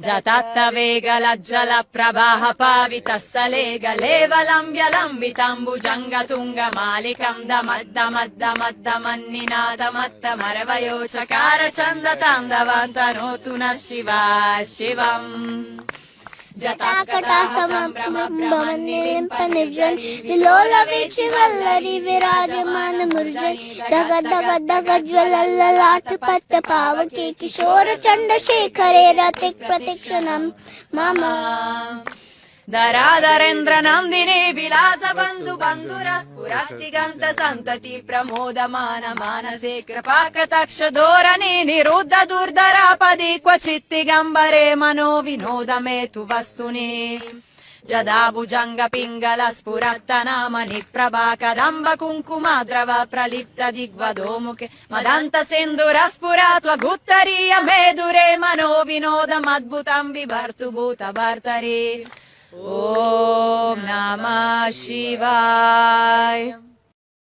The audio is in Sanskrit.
जतत्तवेगलज्जल प्रवाह पावितस्थले गलेवलम्ब्यलम्बितम्बुजङ्गतुङ्गमालिकम् दमद्दमद्दमद्दमन्निनादमत्तमरवयो चकार छन्दतान्दवन्तनोतु नः शिवाय शिवम् जटाकटा समब्रह्मनिलिम्पनिर्जन विलोलवीचि वल्लरी विराजमान मूर्जन धग धग धग ज्वलल्ललाट पट्ट पावके किशोर चण्डशेखरे रतिक प्रतिक्षणं मम धराधरेन्द्र नन्दिनी विलास बन्धु बन्धुरस्फुरस्तिगन्त सन्तति प्रमोदमान मानसे कृपाकटाक्ष धोरणी निरुद्ध दुर्धरापदि क्वचित् दिगम्बरे मनो विनोदमेतु वस्तुनि जदा भुजङ्ग पिङ्गल स्फुरत्तनामनि प्रभा कदम्ब कुङ्कुमाद्रव प्रलिप्त दिग्वधोमुखे मदन्त सिन्दुरस्फुरात्व गुत्तरीय मेदुरे मनो विनोदमद्भुतं बिभर्तु भूतभर्तरि ॐ नमः शिवाय।